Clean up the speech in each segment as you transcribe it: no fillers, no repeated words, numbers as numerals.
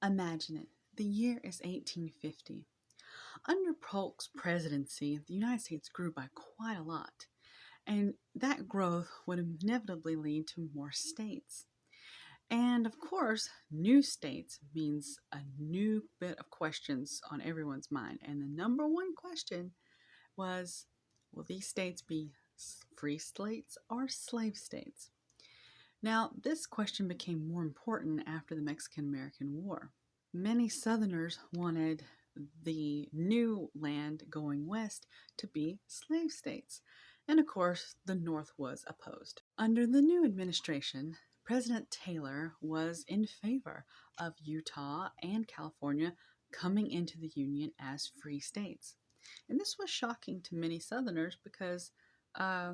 Imagine it. The year is 1850. Under Polk's presidency, the United States grew by quite a lot, and that growth would inevitably lead to more states. And of course, new states means a new bit of questions on everyone's mind. And the number one question was, will these states be free states or slave states? Now, this question became more important after the Mexican American War. Many Southerners wanted the new land going west to be slave states, and of course, the North was opposed. Under the new administration, President Taylor was in favor of Utah and California coming into the Union as free states. And this was shocking to many Southerners because uh,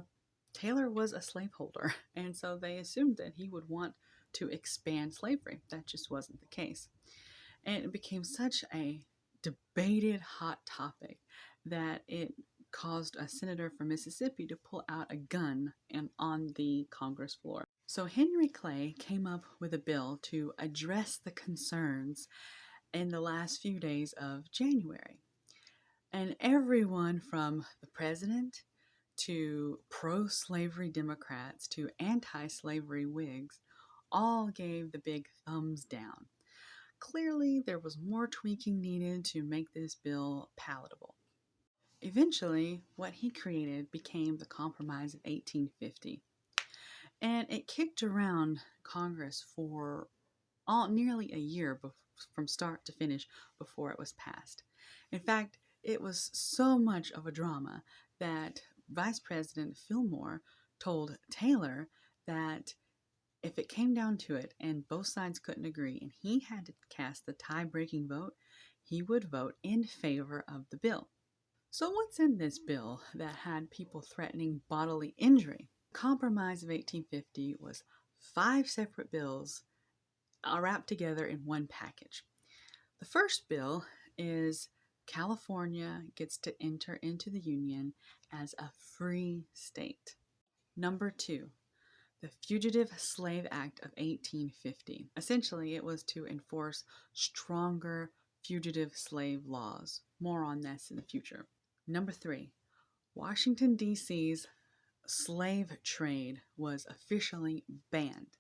Taylor was a slaveholder, and so they assumed that he would want to expand slavery. That just wasn't the case. And it became such a debated hot topic that it caused a senator from Mississippi to pull out a gun on the Congress floor. So Henry Clay came up with a bill to address the concerns in the last few days of January. And everyone from the president to pro slavery Democrats to anti slavery Whigs all gave the big thumbs down. Clearly, there was more tweaking needed to make this bill palatable. Eventually, what he created became the Compromise of 1850, and it kicked around Congress for nearly a year from start to finish before it was passed. In fact, it was so much of a drama that Vice President Fillmore told Taylor that if it came down to it and both sides couldn't agree and he had to cast the tie-breaking vote, he would vote in favor of the bill. So what's in this bill that had people threatening bodily injury? The Compromise of 1850 was 5 separate bills wrapped together in one package. The first bill is California gets to enter into the Union as a free state. Number 2, the Fugitive Slave Act of 1850. Essentially, it was to enforce stronger fugitive slave laws. More on this in the future. Number 3, Washington, D.C.'s slave trade was officially banned.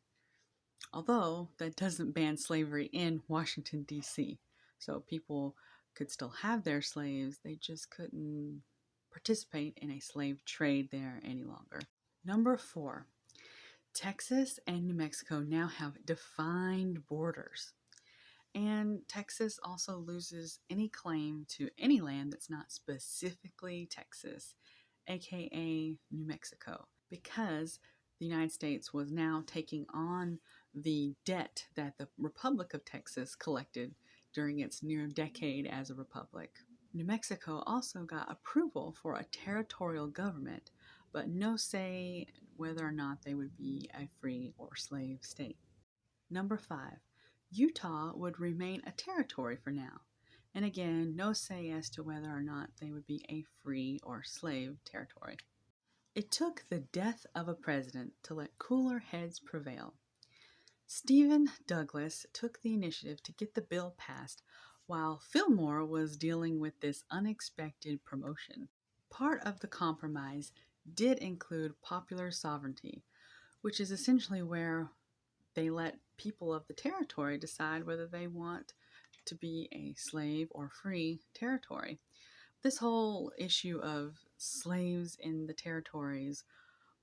Although that doesn't ban slavery in Washington, D.C. So people could still have their slaves, they just couldn't participate in a slave trade there any longer. Number 4, Texas and New Mexico now have defined borders. And Texas also loses any claim to any land that's not specifically Texas, aka New Mexico, because the United States was now taking on the debt that the Republic of Texas collected during its near decade as a republic. New Mexico also got approval for a territorial government, but no say whether or not they would be a free or slave state. Number 5, Utah would remain a territory for now, and again, no say as to whether or not they would be a free or slave territory. It took the death of a president to let cooler heads prevail. Stephen Douglas took the initiative to get the bill passed while Fillmore was dealing with this unexpected promotion. Part of the compromise did include popular sovereignty, which is essentially where they let people of the territory decide whether they want to be a slave or free territory. This whole issue of slaves in the territories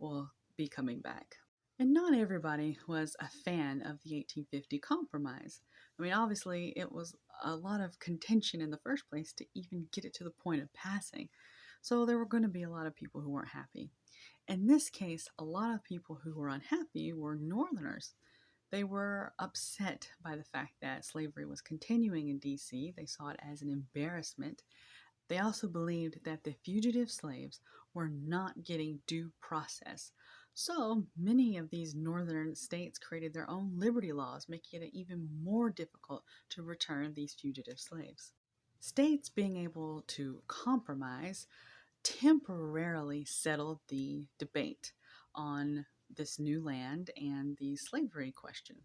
will be coming back. And not everybody was a fan of the 1850 compromise. I mean, obviously, it was a lot of contention in the first place to even get it to the point of passing. So there were going to be a lot of people who weren't happy. In this case, a lot of people who were unhappy were Northerners. They were upset by the fact that slavery was continuing in D.C. They saw it as an embarrassment. They also believed that the fugitive slaves were not getting due process. So many of these northern states created their own liberty laws, making it even more difficult to return these fugitive slaves. States being able to compromise temporarily settled the debate on this new land and the slavery question.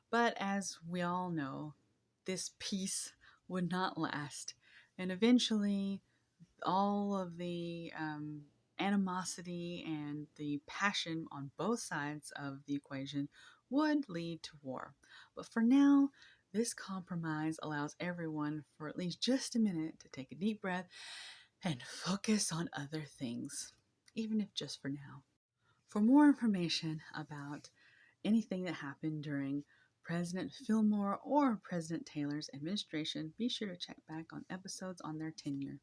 But as we all know, this peace would not last. And eventually, all of the animosity and the passion on both sides of the equation would lead to war. But for now, this compromise allows everyone, for at least just a minute, to take a deep breath and focus on other things, even if just for now. For more information about anything that happened during President Fillmore or President Taylor's administration, be sure to check back on episodes on their tenure.